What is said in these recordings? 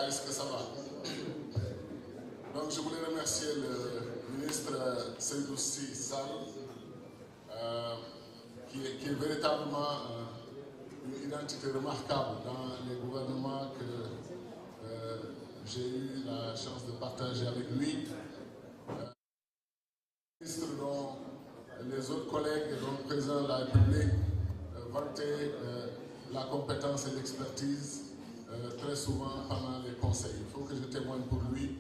Voilà, est-ce que ça va? Donc je voulais remercier le ministre Seydou Sy Sall, qui est véritablement une identité remarquable dans les gouvernements que j'ai eu la chance de partager avec lui. Ministre dont les autres collègues et dont le président de la République vantaient la compétence et l'expertise très souvent pendant les conseils. Il faut que je témoigne pour lui.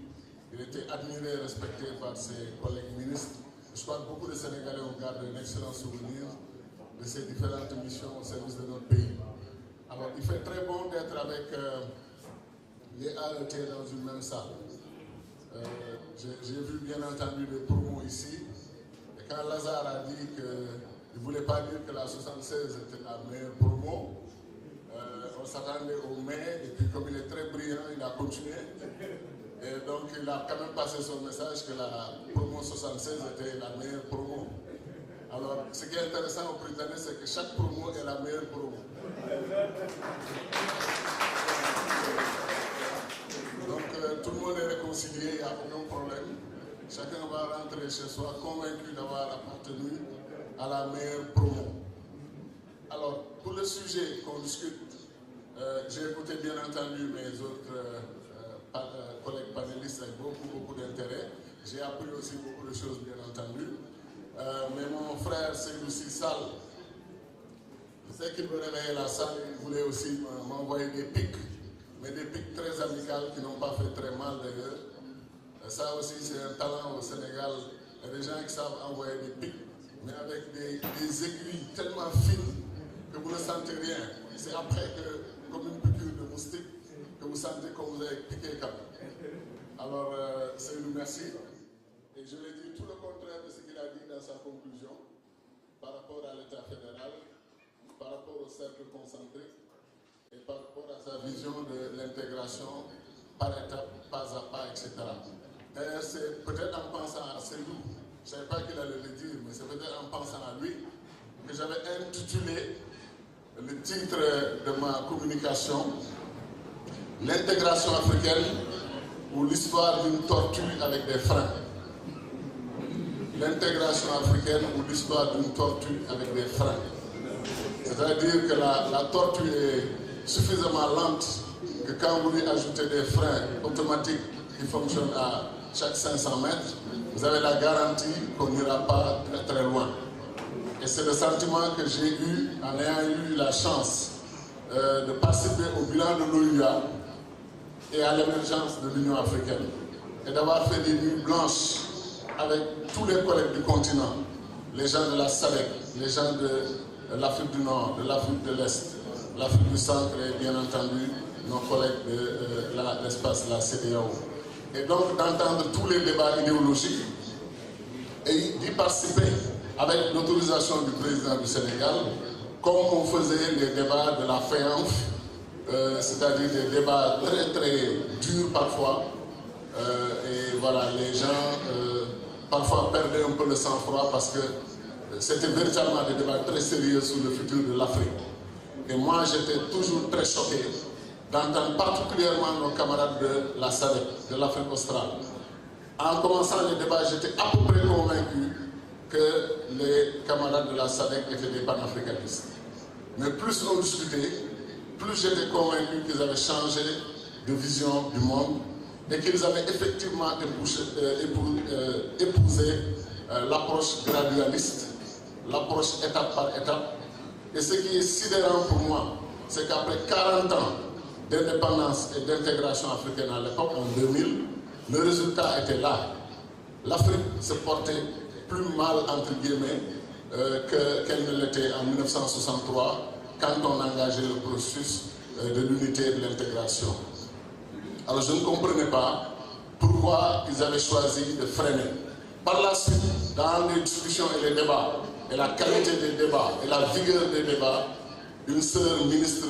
Il était admiré et respecté par ses collègues ministres. Je crois que beaucoup de Sénégalais ont gardé un excellent souvenir de ces différentes missions au service de notre pays. Alors, il fait très bon d'être avec les AET dans une même salle. J'ai vu bien entendu des promos ici. Et quand Lazare a dit qu'il ne voulait pas dire que la 76 était la meilleure promo, on s'attendait au mai, et puis comme il est très brillant, il a continué. Et donc il a quand même passé son message que la promo 76 était la meilleure promo. Alors ce qui est intéressant au Britannique, c'est que chaque promo est la meilleure promo. Donc tout le monde est réconcilié, il n'y a aucun problème. Chacun va rentrer chez soi convaincu d'avoir appartenu à la meilleure promo. Alors, pour le sujet qu'on discute, j'ai écouté bien entendu mes autres collègues panélistes avec beaucoup d'intérêt. J'ai appris aussi beaucoup de choses bien entendu. Mais mon frère Seydou Sy Sall, je sais qu'il me réveillait la salle, il voulait aussi m'envoyer des pics, mais des pics très amicales qui n'ont pas fait très mal d'ailleurs. Ça aussi c'est un talent au Sénégal. Il y a des gens qui savent envoyer des pics, mais avec des aiguilles tellement fines que vous ne sentez rien. C'est après que, comme une piqûre de moustique, que vous sentez que vous avez piqué quand même. Alors, Seydou, merci. Et je l'ai dit tout le contraire de ce qu'il a dit dans sa conclusion par rapport à l'État fédéral, par rapport au cercle concentré et par rapport à sa vision de l'intégration par étapes, pas à pas, etc. D'ailleurs, c'est peut-être en pensant à Seydou, je ne savais pas qu'il allait le dire, mais c'est peut-être en pensant à lui que j'avais intitulé le titre de ma communication « L'intégration africaine ou l'histoire d'une tortue avec des freins ». L'intégration africaine ou l'histoire d'une tortue avec des freins. C'est-à-dire que la tortue est suffisamment lente que quand vous lui ajoutez des freins automatiques qui fonctionnent à chaque 500 mètres, vous avez la garantie qu'on n'ira pas très loin. Et c'est le sentiment que j'ai eu en ayant eu la chance de participer au bilan de l'OUA et à l'émergence de l'Union africaine. Et d'avoir fait des nuits blanches avec tous les collègues du continent, les gens de la SADC, les gens de l'Afrique du Nord, de l'Afrique de l'Est, l'Afrique du Centre et bien entendu nos collègues de l'espace, la CEDEAO. Et donc d'entendre tous les débats idéologiques et d'y participer avec l'autorisation du président du Sénégal, comme on faisait les débats de la FEANF, c'est-à-dire des débats très durs parfois. Et voilà, les gens parfois perdaient un peu le sang-froid parce que c'était véritablement des débats très sérieux sur le futur de l'Afrique. Et moi, j'étais toujours très choqué d'entendre particulièrement nos camarades de la SADC, de l'Afrique australe. En commençant les débats, j'étais à peu près convaincu que les camarades de la SADC étaient des panafricanistes. Mais plus on discutait, plus j'étais convaincu qu'ils avaient changé de vision du monde et qu'ils avaient effectivement épousé l'approche gradualiste, l'approche étape par étape. Et ce qui est sidérant pour moi, c'est qu'après 40 ans d'indépendance et d'intégration africaine à l'époque, en 2000, le résultat était là. L'Afrique se portait plus mal, entre guillemets, qu'elle ne l'était en 1963, quand on engageait le processus de l'unité et de l'intégration. Alors je ne comprenais pas pourquoi ils avaient choisi de freiner. Par la suite, dans les discussions et les débats, et la qualité des débats, et la vigueur des débats, une sœur ministre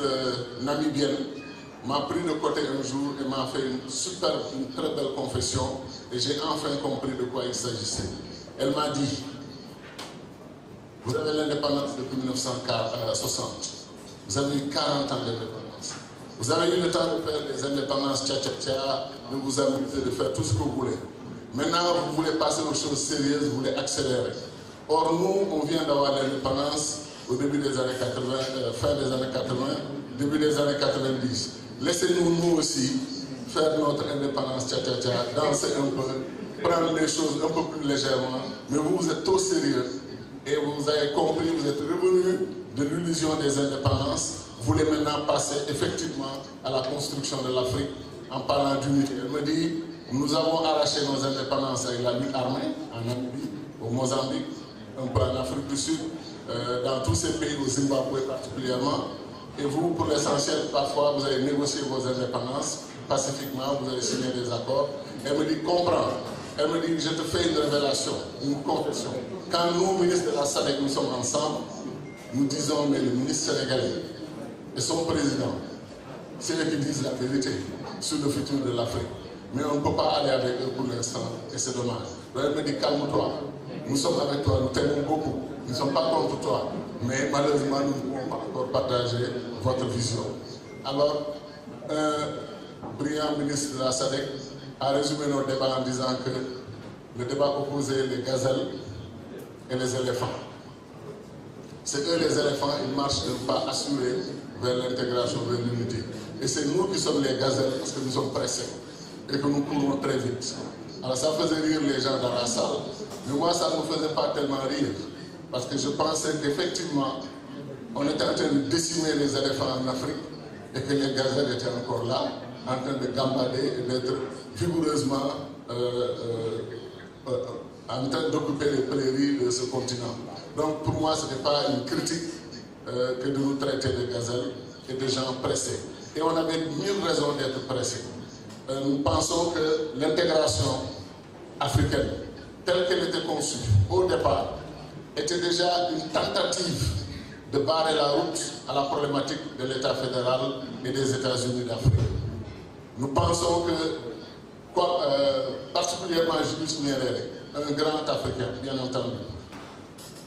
namibienne m'a pris de côté un jour et m'a fait une très belle confession, et j'ai enfin compris de quoi il s'agissait. Elle m'a dit, vous avez l'indépendance depuis 1960, vous avez eu 40 ans d'indépendance. Vous avez eu le temps de faire des indépendances tcha-tcha-tcha, de vous amuser, de faire tout ce que vous voulez. Maintenant, vous voulez passer aux choses sérieuses, vous voulez accélérer. Or, nous, on vient d'avoir l'indépendance au début des années 80, fin des années 80, début des années 90. Laissez-nous, nous aussi, faire notre indépendance tcha-tcha-tcha, danser un peu, prendre les choses un peu plus légèrement. Mais vous êtes trop sérieux et vous avez compris, vous êtes revenu de l'illusion des indépendances. Vous voulez maintenant passer effectivement à la construction de l'Afrique en parlant d'unité. Elle me dit, nous avons arraché nos indépendances avec la lutte armée en Namibie, au Mozambique, un peu en Afrique du Sud, dans tous ces pays, au Zimbabwe particulièrement. Et vous, pour l'essentiel, parfois, vous avez négocié vos indépendances pacifiquement, vous avez signé des accords. Elle me dit, comprends. Elle me dit, je te fais une révélation, une confession. Quand nous, ministres de la SADC, nous sommes ensemble, nous disons, mais le ministre sénégalais et son président, c'est eux qui disent la vérité sur le futur de l'Afrique. Mais on ne peut pas aller avec eux pour l'instant, et c'est dommage. Donc elle me dit, calme-toi, nous sommes avec toi, nous t'aimons beaucoup, nous ne sommes pas contre toi, mais malheureusement, nous ne pouvons pas encore partager votre vision. Alors, un brillant ministre de la SADC a résumé nos débats en disant que le débat opposait les gazelles et les éléphants. C'est eux les éléphants, ils marchent d'un pas assuré vers l'intégration, vers l'unité. Et c'est nous qui sommes les gazelles parce que nous sommes pressés et que nous courons très vite. Alors ça faisait rire les gens dans la salle, mais moi ça ne me faisait pas tellement rire parce que je pensais qu'effectivement on était en train de décimer les éléphants en Afrique et que les gazelles étaient encore là, en train de gambader et d'être vigoureusement en train d'occuper les prairies de ce continent. Donc pour moi, ce n'est pas une critique que de nous traiter de gazelles et de gens pressés. Et on avait mille raisons d'être pressés. Nous pensons que l'intégration africaine, telle qu'elle était conçue au départ, était déjà une tentative de barrer la route à la problématique de l'État fédéral et des États-Unis d'Afrique. Nous pensons que, particulièrement Julius Nyerere, un grand Africain, bien entendu,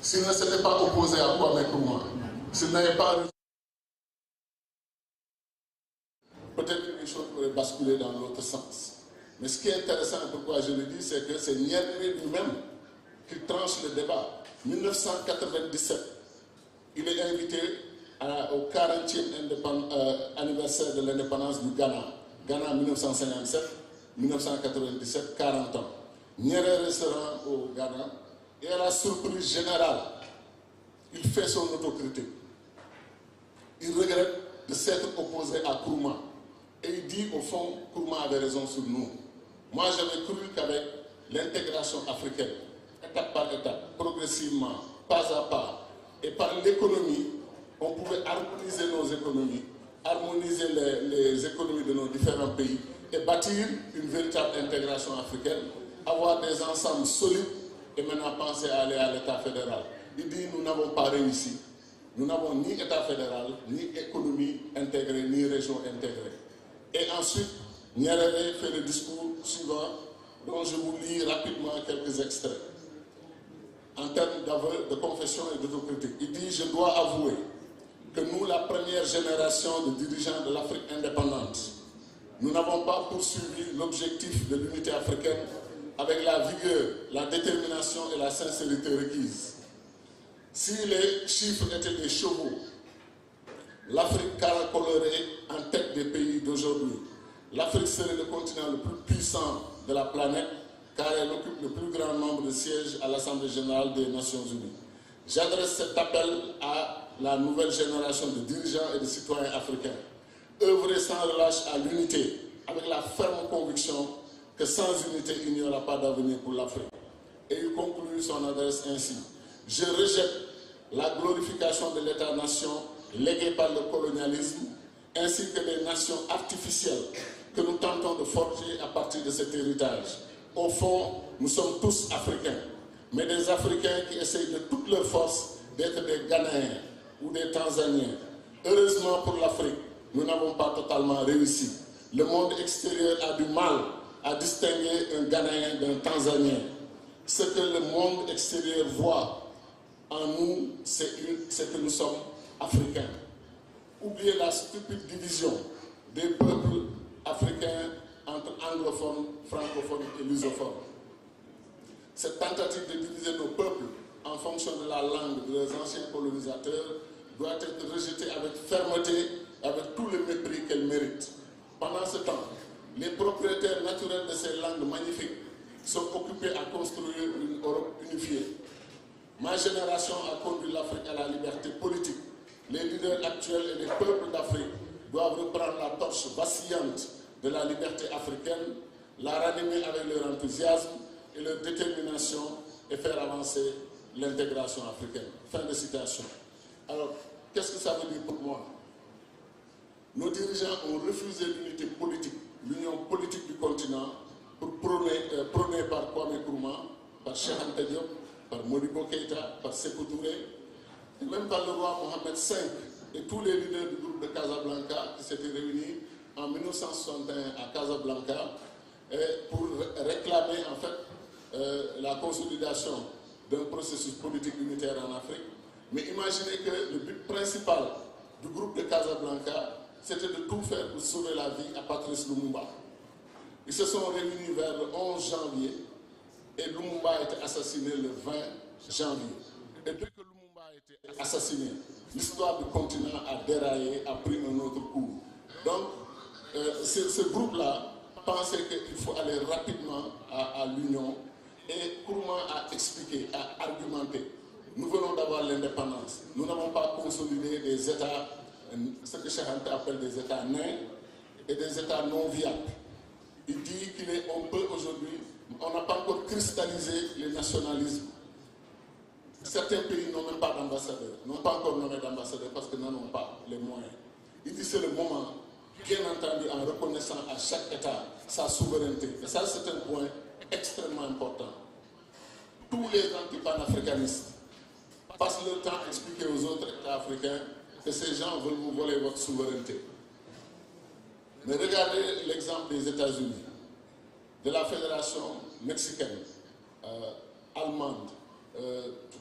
s'il ne s'était pas opposé à Kwame Nkrumah, s'il n'avait pas... Peut-être que les choses pourraient basculer dans l'autre sens. Mais ce qui est intéressant, pourquoi je le dis, c'est que c'est Nyerere lui-même qui tranche le débat. 1997, il est invité au 40e anniversaire de l'indépendance du Ghana. Ghana 1957, 1997, 40 ans. Nyerere se rend au Ghana et à la surprise générale, il fait son autocritique. Il regrette de s'être opposé à Nkrumah. Et il dit au fond, Nkrumah avait raison sur nous. Moi j'avais cru qu'avec l'intégration africaine, étape par étape, progressivement, pas à pas, et par l'économie, on pouvait harmoniser nos économies, harmoniser les économies de nos différents pays et bâtir une véritable intégration africaine, avoir des ensembles solides et maintenant penser à aller à l'État fédéral. Il dit, nous n'avons pas réussi. Nous n'avons ni État fédéral, ni économie intégrée, ni région intégrée. Et ensuite, Nyerere fait le discours suivant, dont je vous lis rapidement quelques extraits. En termes d'aveu, de confession et d'autocritique, il dit, je dois avouer que nous, la première génération de dirigeants de l'Afrique indépendante, nous n'avons pas poursuivi l'objectif de l'unité africaine avec la vigueur, la détermination et la sincérité requises. Si les chiffres étaient des chevaux, l'Afrique caracolerait en tête des pays d'aujourd'hui. L'Afrique serait le continent le plus puissant de la planète car elle occupe le plus grand nombre de sièges à l'Assemblée générale des Nations unies. J'adresse cet appel à la nouvelle génération de dirigeants et de citoyens africains. Œuvrez sans relâche à l'unité, avec la ferme conviction que sans unité, il n'y aura pas d'avenir pour l'Afrique. Et il conclut son adresse ainsi. Je rejette la glorification de l'État-nation léguée par le colonialisme, ainsi que des nations artificielles que nous tentons de forger à partir de cet héritage. Au fond, nous sommes tous Africains, mais des Africains qui essayent de toutes leurs forces d'être des Ghanéens ou des Tanzaniens. Heureusement pour l'Afrique, nous n'avons pas totalement réussi. Le monde extérieur a du mal à distinguer un Ghanéen d'un Tanzanien. Ce que le monde extérieur voit en nous, c'est que nous sommes Africains. Oubliez la stupide division des peuples africains entre anglophones, francophones et lusophones. Cette tentative de diviser nos peuples en fonction de la langue de leurs anciens colonisateurs doit être rejetée avec fermeté, avec tout le mépris qu'elle mérite. Pendant ce temps, les propriétaires naturels de ces langues magnifiques sont occupés à construire une Europe unifiée. Ma génération a conduit l'Afrique à la liberté politique. Les leaders actuels et les peuples d'Afrique doivent reprendre la torche vacillante de la liberté africaine, la ranimer avec leur enthousiasme et leur détermination et faire avancer l'intégration africaine. Fin de citation. Alors, qu'est-ce que ça veut dire pour moi? Nos dirigeants ont refusé l'unité politique, l'union politique du continent, pour prôner par Kwame Nkrumah, par Cheikh Anta Diop, par Modibo Keïta, par Sékou Touré, et même par le roi Mohamed V et tous les leaders du groupe de Casablanca qui s'étaient réunis en 1961 à Casablanca pour réclamer en fait la consolidation d'un processus politique unitaire en Afrique. Mais imaginez que le but principal du groupe de Casablanca, c'était de tout faire pour sauver la vie à Patrice Lumumba. Ils se sont réunis vers le 11 janvier et Lumumba a été assassiné le 20 janvier. Et dès que Lumumba a été assassiné, l'histoire du continent a déraillé, a pris un autre cours. Donc, ce groupe-là pensait qu'il faut aller rapidement à l'union et Nkrumah a expliqué, a argumenté. Nous venons d'avoir l'indépendance. Nous n'avons pas consolidé des États, ce que Cheikh Anta appelle des États nains et des États non viables. Il dit qu'on peut aujourd'hui, on n'a pas encore cristallisé les nationalismes. Certains pays n'ont même pas d'ambassadeur, n'ont pas encore nommé d'ambassadeur parce qu'ils n'en ont pas les moyens. Il dit que c'est le moment, bien entendu, en reconnaissant à chaque État sa souveraineté. Et ça, c'est un point extrêmement important. Tous les anti-panafricanistes passent leur temps à expliquer aux autres États africains que ces gens veulent vous voler votre souveraineté. Mais regardez l'exemple des États-Unis, de la Fédération mexicaine, allemande,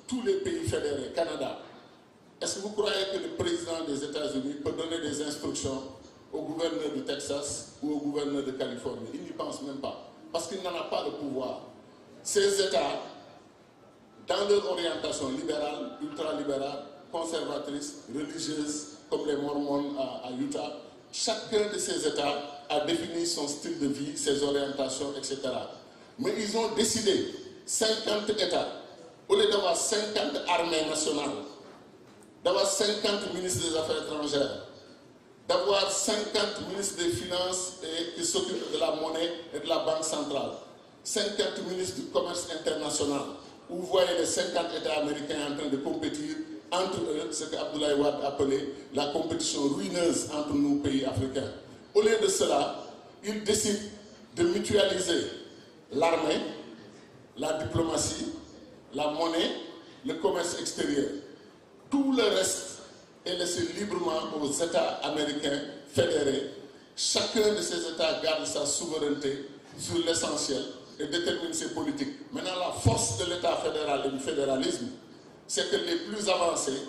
tous les pays fédérés, Canada. Est-ce que vous croyez que le président des États-Unis peut donner des instructions au gouverneur du Texas ou au gouverneur de Californie? Il n'y pense même pas, parce qu'il n'en a pas le pouvoir. Ces États, dans leur orientation libérale, ultralibérale, conservatrice, religieuse, comme les Mormons à Utah, chacun de ces États a défini son style de vie, ses orientations, etc. Mais ils ont décidé, 50 États, au lieu d'avoir 50 armées nationales, d'avoir 50 ministres des Affaires étrangères, d'avoir 50 ministres des Finances et qui s'occupent de la monnaie et de la Banque centrale, 50 ministres du commerce international, où vous voyez les 50 États américains en train de compétir entre eux, ce que Abdoulaye Wade appelait la compétition ruineuse entre nos pays africains. Au lieu de cela, ils décident de mutualiser l'armée, la diplomatie, la monnaie, le commerce extérieur. Tout le reste est laissé librement aux États américains fédérés. Chacun de ces États garde sa souveraineté sur l'essentiel et détermine ses politiques. Maintenant, la force de l'État fédéral et du fédéralisme, c'est que les plus avancés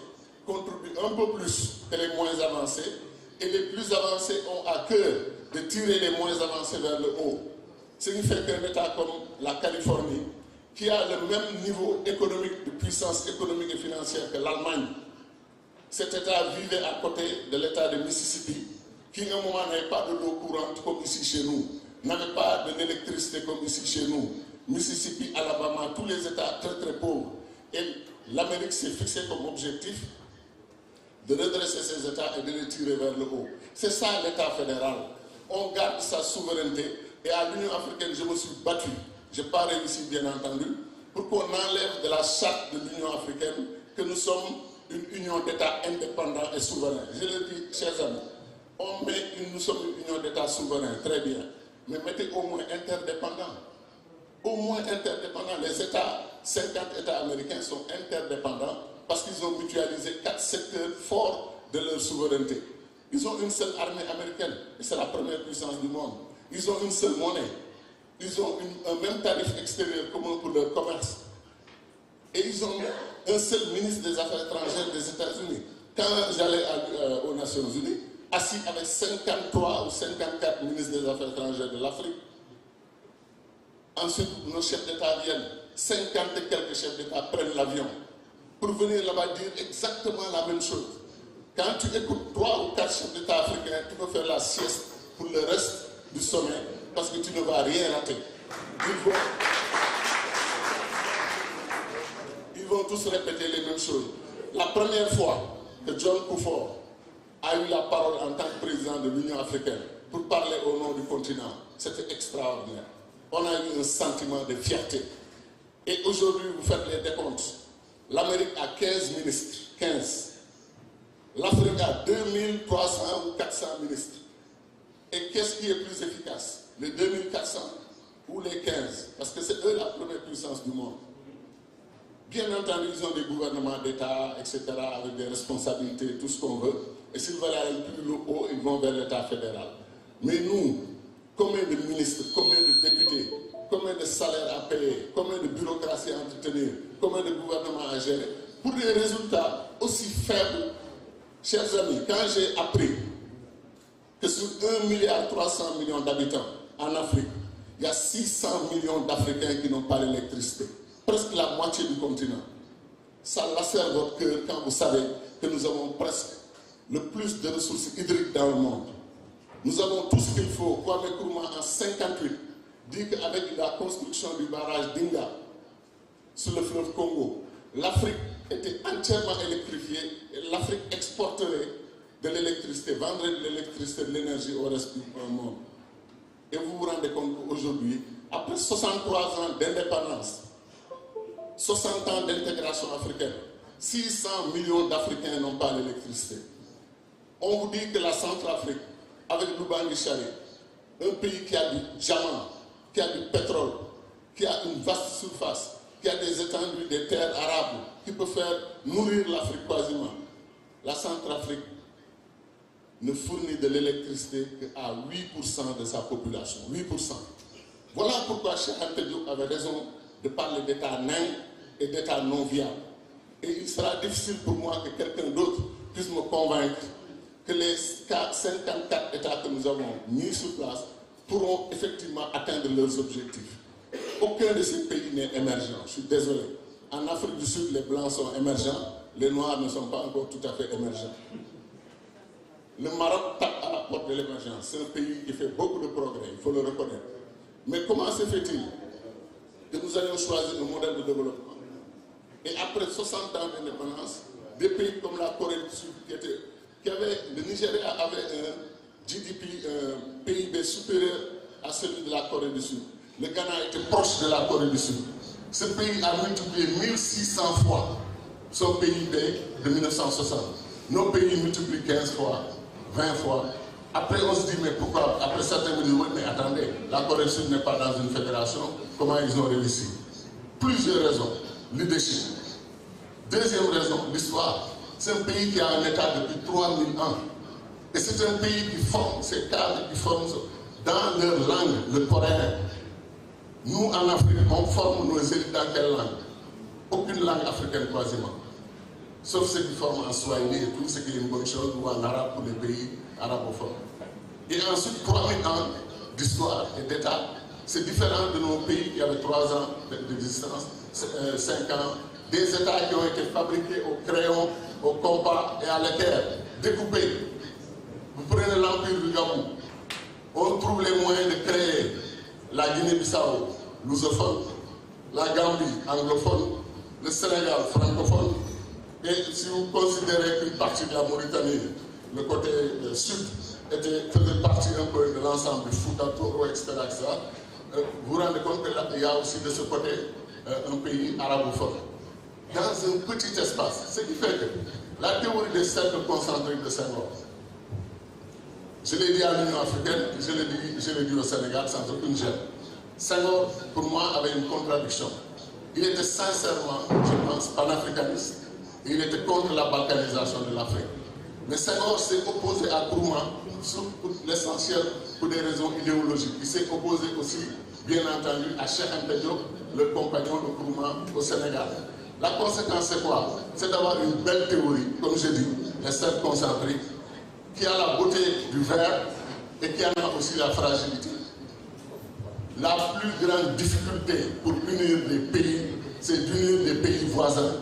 contribuent un peu plus que les moins avancés, et les plus avancés ont à cœur de tirer les moins avancés vers le haut. Ce qui fait qu'un État comme la Californie, qui a le même niveau économique, de puissance économique et financière que l'Allemagne, cet État vivait à côté de l'État de Mississippi, qui à un moment n'avait pas de l'eau courante comme ici chez nous, n'avait pas de l'électricité comme ici chez nous. Mississippi, Alabama, tous les États très très pauvres. Et l'Amérique s'est fixée comme objectif de redresser ces États et de les tirer vers le haut. C'est ça l'État fédéral. On garde sa souveraineté. Et à l'Union africaine, je me suis battu. Je n'ai pas réussi, bien entendu, pour qu'on enlève de la charte de l'Union africaine que nous sommes une union d'États indépendants et souverains. Je le dis, chers amis, nous sommes une union d'États souverains, très bien. Mais mettez au moins interdépendants. Au moins interdépendants. Les États, 50 États américains sont interdépendants parce qu'ils ont mutualisé 4 secteurs forts de leur souveraineté. Ils ont une seule armée américaine, et c'est la première puissance du monde. Ils ont une seule monnaie. Ils ont un même tarif extérieur commun pour leur commerce. Et ils ont un seul ministre des Affaires étrangères des États-Unis. Quand j'allais aux Nations Unies, assis avec 53 ou 54 ministres des Affaires étrangères de l'Afrique. Ensuite, nos chefs d'État viennent, 50 et quelques chefs d'État prennent l'avion pour venir là-bas dire exactement la même chose. Quand tu écoutes 3 ou 4 chefs d'État africains, tu peux faire la sieste pour le reste du sommet parce que tu ne vas rien rater. Ils vont tous répéter les mêmes choses. La première fois que John Kufuor a eu la parole en tant que président de l'Union africaine pour parler au nom du continent, c'était extraordinaire. On a eu un sentiment de fierté. Et aujourd'hui, vous faites les décomptes. L'Amérique a 15 ministres, 15. L'Afrique a 2300 ou 400 ministres. Et qu'est-ce qui est plus efficace? Les 2400 ou les 15? Parce que c'est eux la première puissance du monde. Bien entendu, ils ont des gouvernements d'État, etc., avec des responsabilités, tout ce qu'on veut. Et s'ils veulent aller plus haut, ils vont vers l'État fédéral. Mais nous, combien de ministres, combien de députés, combien de salaires à payer, combien de bureaucratie à entretenir, combien de gouvernements à gérer, pour des résultats aussi faibles? Chers amis, quand j'ai appris que sur 1,3 milliard d'habitants en Afrique, il y a 600 millions d'Africains qui n'ont pas l'électricité, presque la moitié du continent, ça lacère votre cœur quand vous savez que nous avons presque le plus de ressources hydriques dans le monde. Nous avons tout ce qu'il faut. Kwame Nkrumah en 1958 dit qu'avec la construction du barrage d'Inga sur le fleuve Congo, l'Afrique était entièrement électrifiée et l'Afrique exporterait de l'électricité, vendrait de l'électricité, de l'énergie au reste du monde. Et vous vous rendez compte qu'aujourd'hui, après 63 ans d'indépendance, 60 ans d'intégration africaine, 600 millions d'Africains n'ont pas l'électricité. On vous dit que la Centrafrique, avec Lubangui Chari, un pays qui a du diamant, qui a du pétrole, qui a une vaste surface, qui a des étendues, des terres arables, qui peut faire nourrir l'Afrique quasiment. La Centrafrique ne fournit de l'électricité qu'à 8% de sa population. 8%. Voilà pourquoi Cheikh Anta Diop avait raison de parler d'État nain et d'État non viable. Et il sera difficile pour moi que quelqu'un d'autre puisse me convaincre que les 54 États que nous avons mis sur place pourront effectivement atteindre leurs objectifs. Aucun de ces pays n'est émergent, je suis désolé. En Afrique du Sud, les Blancs sont émergents, les Noirs ne sont pas encore tout à fait émergents. Le Maroc tape à la porte de l'émergence. C'est un pays qui fait beaucoup de progrès, il faut le reconnaître. Mais comment se fait-il que nous ayons choisi un modèle de développement? Et après 60 ans d'indépendance, des pays comme la Corée du Sud, le Nigeria avait un GDP, un PIB supérieur à celui de la Corée du Sud. Le Ghana était proche de la Corée du Sud. Ce pays a multiplié 1600 fois son PIB de 1960. Nos pays multiplient 15 fois, 20 fois. Après, on se dit, mais pourquoi? Après, certains me disent, oui, mais attendez, la Corée du Sud n'est pas dans une fédération. Comment ils ont réussi? Plusieurs raisons. Leadership. Deuxième raison, l'histoire. C'est un pays qui a un État depuis 3000 ans. Et c'est un pays qui forme ses cadres, qui forme dans leur langue, le coréen. Nous, en Afrique, on forme nos élites dans quelle langue? Aucune langue africaine quasiment. Sauf ceux qui forment en Swahili et tout, ce qui est une bonne chose, ou en arabe pour les pays arabophones. Et ensuite, 3000 ans d'histoire et d'État, c'est différent de nos pays qui avaient 3 ans d'existence, 5 ans, des États qui ont été fabriqués au crayon, au compas et à l'équerre, découpés. Vous prenez l'Empire du Gabon, on trouve les moyens de créer la Guinée-Bissau, lusophone, la Gambie, anglophone, le Sénégal, francophone, et si vous considérez qu'une partie de la Mauritanie, le côté sud, faisait partie un peu de l'ensemble du Fouta, Togo, etc., vous vous rendez compte qu'il y a aussi de ce côté un pays arabophone. Dans un petit espace, ce qui fait que la théorie des cercles concentriques de Senghor, je l'ai dit à l'Union africaine, je l'ai dit au Sénégal sans aucune gêne. Senghor, pour moi, avait une contradiction. Il était sincèrement, je pense, panafricaniste, et il était contre la balkanisation de l'Afrique. Mais Senghor s'est opposé à Nkrumah, pour l'essentiel pour des raisons idéologiques. Il s'est opposé aussi, bien entendu, à Cheikh Anta Diop, le compagnon de Nkrumah au Sénégal. La conséquence, c'est quoi? C'est d'avoir une belle théorie, comme je dis, les cercles concentriques, qui a la beauté du vert et qui en a aussi la fragilité. La plus grande difficulté pour unir les pays, c'est d'unir les pays voisins.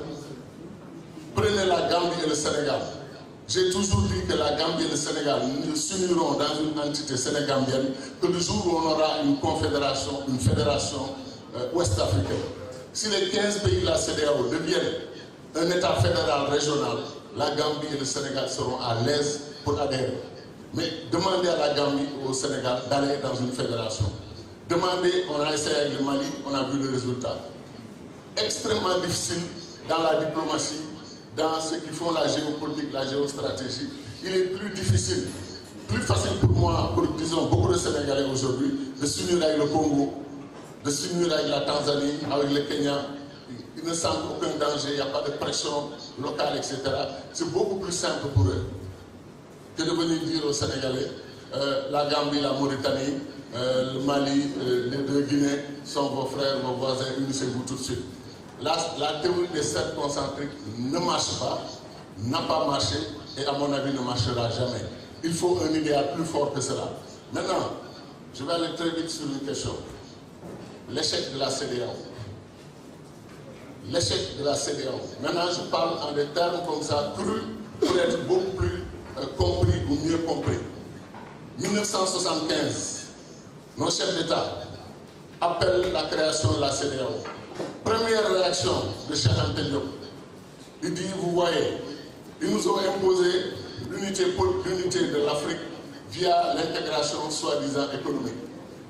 Prenez la Gambie et le Sénégal. J'ai toujours dit que la Gambie et le Sénégal ne s'uniront dans une entité sénégambienne que le jour où on aura une confédération, une fédération ouest-africaine. Si les 15 pays de la CEDEAO deviennent un État fédéral régional, la Gambie et le Sénégal seront à l'aise pour adhérer. Mais demandez à la Gambie et au Sénégal d'aller dans une fédération. Demandez, on a essayé avec le Mali, on a vu le résultat. Extrêmement difficile dans la diplomatie, dans ceux qui font la géopolitique, la géostratégie. Il est plus difficile, plus facile pour moi, pour disons beaucoup de Sénégalais aujourd'hui, de s'unir avec le Congo, de s'unir avec la Tanzanie, avec le Kenya. Ils ne sentent aucun danger, il n'y a pas de pression locale, etc. C'est beaucoup plus simple pour eux que de venir dire aux Sénégalais, la Gambie, la Mauritanie, le Mali, les deux Guinées sont vos frères, vos voisins, unissez-vous tout de suite. La théorie des cercles concentriques ne marche pas, n'a pas marché et à mon avis ne marchera jamais. Il faut un idéal plus fort que cela. Maintenant, je vais aller très vite sur une question. L'échec de la CEDEAO. L'échec de la CEDEAO. Maintenant, je parle en des termes comme ça, crus, pour être beaucoup plus compris ou mieux compris. 1975, nos chefs d'État appellent la création de la CEDEAO. Première réaction de Cheikh Anta Diop. Il dit, vous voyez, ils nous ont imposé l'unité de l'Afrique via l'intégration soi-disant économique.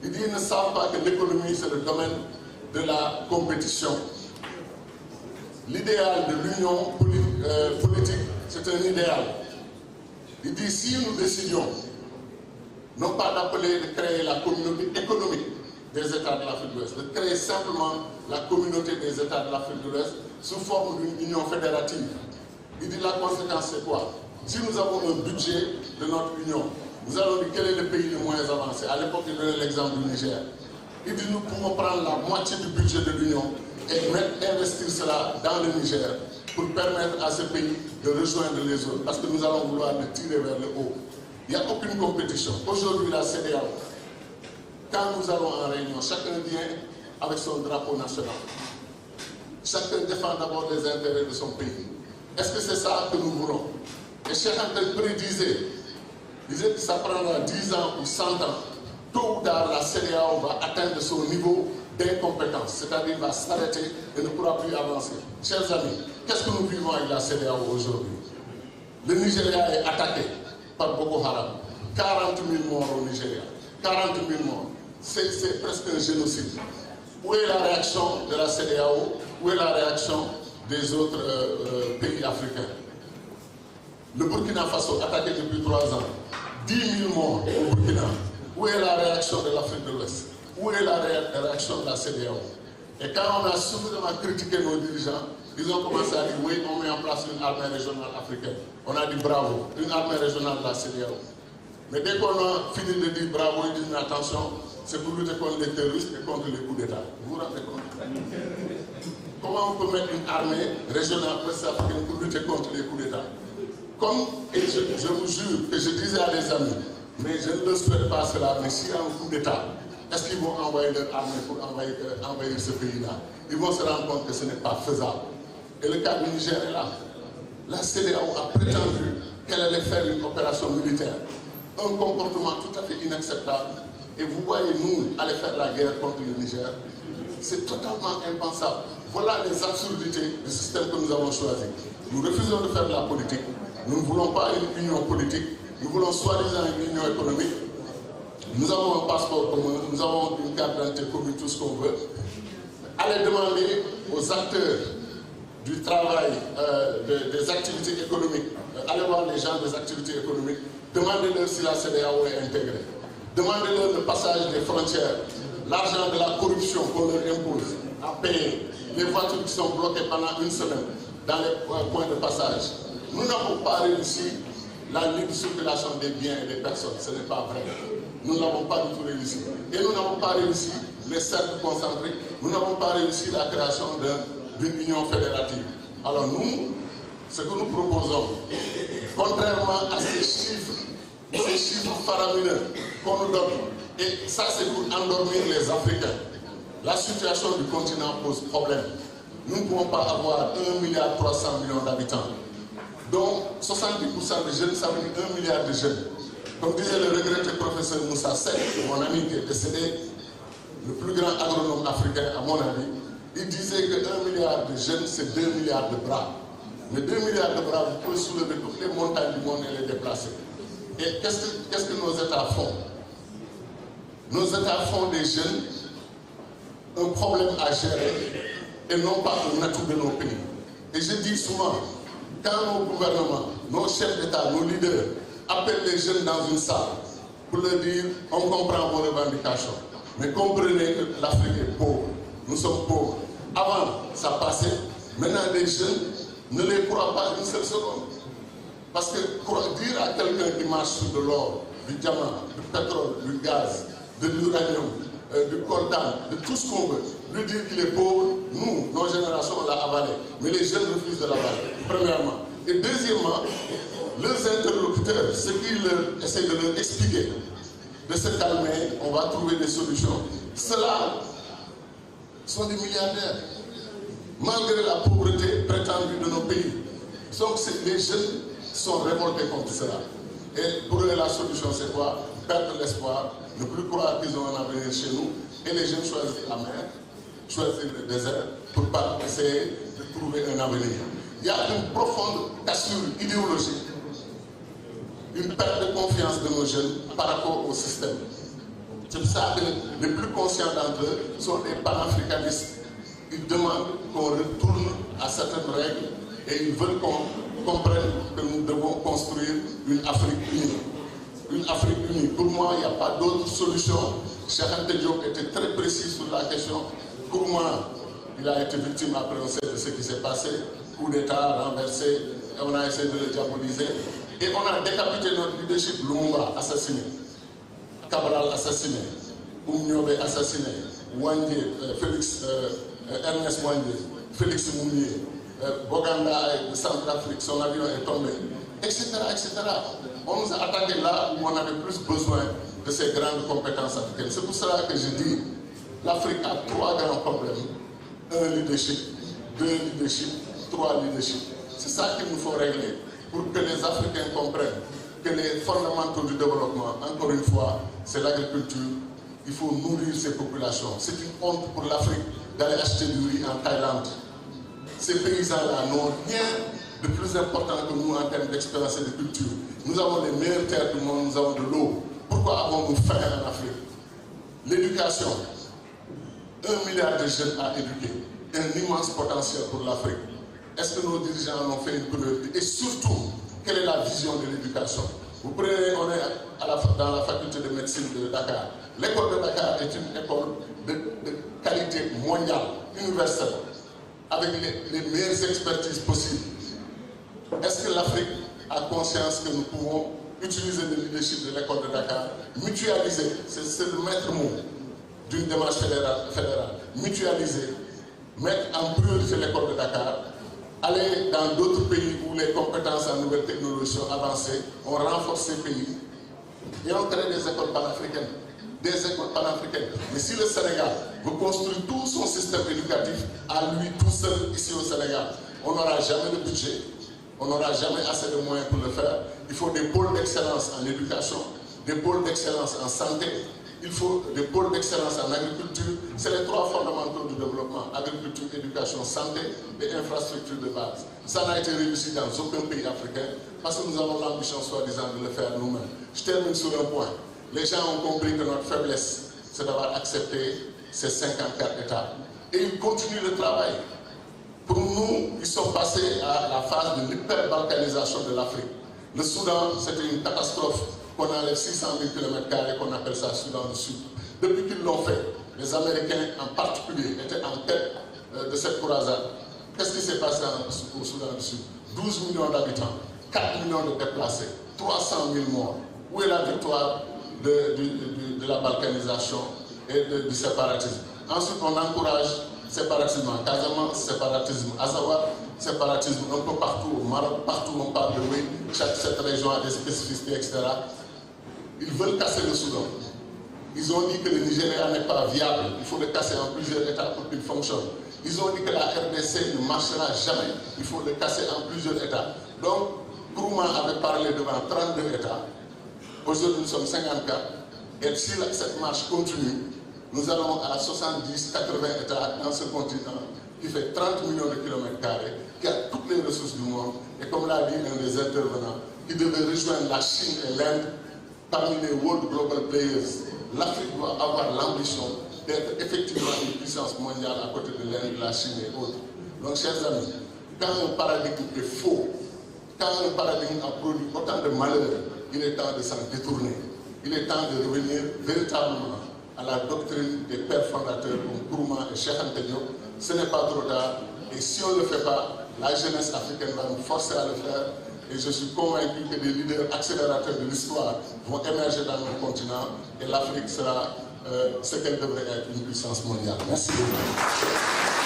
Il dit, ils ne savent pas que l'économie, c'est le domaine de la compétition. L'idéal de l'union politique, c'est un idéal. Il dit, si nous décidions, non pas d'appeler, de créer la communauté économique des États de l'Afrique de l'Ouest, de créer simplement la communauté des États de l'Afrique de l'Ouest sous forme d'une union fédérative. Il dit, la conséquence, c'est quoi? Si nous avons un budget de notre union, nous allons dire quel est le pays le moins avancé. À l'époque, il donnait l'exemple du Niger. Il dit, nous pouvons prendre la moitié du budget de l'union et investir cela dans le Niger pour permettre à ce pays de rejoindre les autres, parce que nous allons vouloir le tirer vers le haut. Il n'y a aucune compétition. Aujourd'hui, la CEDEAO, quand nous allons en réunion, chacun vient avec son drapeau national. Chacun défend d'abord les intérêts de son pays. Est-ce que c'est ça que nous voulons? Et Cheikh Anta prédisait, disait que ça prendra 10 ans ou 100 ans. Tôt ou tard, la CEDEAO va atteindre son niveau d'incompétence, c'est-à-dire va s'arrêter et ne pourra plus avancer. Chers amis, qu'est-ce que nous vivons avec la CEDEAO aujourd'hui? Le Nigeria est attaqué par Boko Haram. 40 000 morts au Nigeria. 40 000 morts. C'est presque un génocide. Où est la réaction de la CEDEAO? Où est la réaction des autres pays africains? Le Burkina Faso, attaqué depuis 3 ans. 10 000 morts au Burkina. Où est la réaction de l'Afrique de l'Ouest? Où est la réaction de la CEDEAO? Et quand on a suffisamment critiqué nos dirigeants, ils ont commencé à dire oui, on met en place une armée régionale africaine. On a dit bravo, une armée régionale de la CEDEAO. Mais dès qu'on a fini de dire bravo, ils disent attention, c'est pour lutter contre les terroristes et contre les coups d'État. Vous vous rendez compte? Comment on peut mettre une armée régionale ouest-africaine pour lutter contre les coups d'État? Comme, et je vous jure que je disais à des amis, mais je ne leur souhaite pas cela, mais s'il y a un coup d'État, est-ce qu'ils vont envoyer leur armée pour envahir ce pays-là? Ils vont se rendre compte que ce n'est pas faisable. Et le cas du Niger est là. La CEDEAO a prétendu qu'elle allait faire une opération militaire. Un comportement tout à fait inacceptable. Et vous voyez, nous, aller faire la guerre contre le Niger, c'est totalement impensable. Voilà les absurdités du système que nous avons choisi. Nous refusons de faire de la politique. Nous ne voulons pas une union politique. Nous voulons soi-disant une union économique. Nous avons un passeport commun, nous avons une carte d'identité commune, tout ce qu'on veut. Allez demander aux acteurs du travail, des activités économiques, allez voir les gens des activités économiques, demandez-leur si la CEDEAO est intégrée. Demandez-leur le passage des frontières, l'argent de la corruption qu'on leur impose à payer, les voitures qui sont bloquées pendant une semaine dans les points de passage. Nous n'avons pas réussi la libre circulation des biens et des personnes, ce n'est pas vrai. Nous n'avons pas du tout réussi. Et nous n'avons pas réussi les cercles concentriques, nous n'avons pas réussi la création d'une union fédérative. Alors nous, ce que nous proposons, Contrairement à ces chiffres faramineux qu'on nous donne, et ça c'est pour endormir les Africains. La situation du continent pose problème. Nous ne pouvons pas avoir 1,3 milliard d'habitants, dont 70% de jeunes, ça veut dire 1 milliard de jeunes. Comme disait le regretté professeur Moussa Seck, mon ami qui est décédé, le plus grand agronome africain à mon avis, il disait que 1 milliard de jeunes, c'est 2 milliards de bras. Mais 2 milliards de bras, vous pouvez soulever toutes les montagnes du monde et les déplacer. Et qu'est-ce que nos États font? Nos États font des jeunes un problème à gérer et non pas un atout de nos pays. Et je dis souvent, quand nos gouvernements, nos chefs d'État, nos leaders appellent les jeunes dans une salle pour leur dire on comprend vos revendications, mais comprenez que l'Afrique est pauvre, nous sommes pauvres. Avant, ça passait, maintenant les jeunes ne les croient pas une seule seconde. Parce que dire à quelqu'un qui marche sur de l'or, du diamant, du pétrole, du gaz, de l'uranium, du coltan, de tout ce qu'on veut, lui dire qu'il est pauvre, nous, nos générations, on l'a avalé. Mais les jeunes refusent de l'avaler, premièrement. Et deuxièmement, leurs interlocuteurs, ce qu'ils essaient de leur expliquer, de se calmer, on va trouver des solutions. Ceux-là sont des milliardaires, malgré la pauvreté prétendue de nos pays. Donc les jeunes sont révoltés contre cela. Et pour eux, la solution, c'est quoi? Perdre l'espoir, ne plus croire qu'ils ont un avenir chez nous. Et les jeunes choisissent la mer, choisissent le désert pour pas essayer de trouver un avenir. Il y a une profonde cassure idéologique, une perte de confiance de nos jeunes par rapport au système. C'est pour ça que les plus conscients d'entre eux sont des panafricanistes. Ils demandent qu'on retourne à certaines règles et ils veulent qu'on comprenne que nous devons construire une Afrique unie. Une Afrique unie. Pour moi, il n'y a pas d'autre solution. Cheikh Anta Diop était très précis sur la question. Pour moi, il a été victime après on sait de ce qui s'est passé. Coup d'État renversé, et on a essayé de le diaboliser. Et on a décapité notre leadership. Lumumba assassiné, Cabral assassiné, Oumniobé assassiné, Wandé, Ernest Wandé, Félix Mounier, Boganda de Centrafrique, son avion est tombé, etc., etc. On nous a attaqué là où on avait plus besoin de ces grandes compétences africaines. C'est pour cela que je dis l'Afrique a 3 grands problèmes. 1 leadership, 2 leadership, 3 leadership. C'est ça qu'il nous faut régler pour que les Africains comprennent que les fondamentaux du développement, encore une fois, c'est l'agriculture. Il faut nourrir ces populations. C'est une honte pour l'Afrique d'aller acheter du riz en Thaïlande. Ces paysans-là n'ont rien de plus important que nous en termes d'expérience et de culture. Nous avons les meilleures terres du monde, nous avons de l'eau. Pourquoi avons-nous faim en Afrique? L'éducation. 1 milliard de jeunes à éduquer. Un immense potentiel pour l'Afrique. Est-ce que nos dirigeants en ont fait une priorité? Et surtout, quelle est la vision de l'éducation? Vous prenez, on est dans la faculté de médecine de Dakar. L'école de Dakar est une école de qualité mondiale, universelle, avec les meilleures expertises possibles. Est-ce que l'Afrique a conscience que nous pouvons utiliser le leadership de l'école de Dakar, mutualiser, c'est le maître mot d'une démarche fédérale, mutualiser, mettre en priorité l'école de Dakar, aller dans d'autres pays où les compétences en nouvelles technologies sont avancées, on renforce ces pays et on crée des écoles panafricaines. Mais si le Sénégal veut construire tout son système éducatif à lui tout seul ici au Sénégal, on n'aura jamais le budget, on n'aura jamais assez de moyens pour le faire. Il faut des pôles d'excellence en éducation, des pôles d'excellence en santé, il faut des pôles d'excellence en agriculture. C'est les 3 fondamentaux du développement: agriculture, éducation, santé et infrastructures de base. Ça n'a été réussi dans aucun pays africain parce que nous avons l'ambition soi-disant de le faire nous-mêmes. Je termine sur un point. Les gens ont compris que notre faiblesse, c'est d'avoir accepté ces 54 États. Et ils continuent le travail. Pour nous, ils sont passés à la phase de l'hyper-balkanisation de l'Afrique. Le Soudan, c'était une catastrophe. Qu'on enlève 600 000 km² qu'on appelle ça Soudan du Sud. Depuis qu'ils l'ont fait, les Américains en particulier étaient en tête de cette croisade. Qu'est-ce qui s'est passé au Soudan du Sud? 12 millions d'habitants, 4 millions de déplacés, 300 000 morts. Où est la victoire de la balkanisation et du séparatisme? Ensuite, on encourage séparatisme en Casamance, séparatisme à Azawad, séparatisme un peu partout, au Maroc, partout on parle de oui, cette région a des spécificités, etc. Ils veulent casser le Soudan. Ils ont dit que le Nigeria n'est pas viable, il faut le casser en plusieurs États pour qu'il fonctionne. Ils ont dit que la RDC ne marchera jamais, il faut le casser en plusieurs États. Donc, Nkrumah avait parlé devant 32 États, aujourd'hui nous sommes 54, et si cette marche continue, nous allons à 70, 80 États dans ce continent qui fait 30 millions de kilomètres carrés, qui a toutes les ressources du monde, et comme l'a dit un des intervenants, qui devait rejoindre la Chine et l'Inde parmi les World Global Players. L'Afrique doit avoir l'ambition d'être effectivement une puissance mondiale à côté de l'Inde, de la Chine et autres. Donc, chers amis, quand un paradigme est faux, quand un paradigme a produit autant de malheurs, il est temps de s'en détourner. Il est temps de revenir véritablement à la doctrine des pères fondateurs comme Nkrumah et Cheikh Anta Diop. Ce n'est pas trop tard. Et si on ne le fait pas, la jeunesse africaine va nous forcer à le faire. Et je suis convaincu que des leaders accélérateurs de l'histoire vont émerger dans notre continent et l'Afrique sera ce qu'elle devrait être, une puissance mondiale. Merci beaucoup.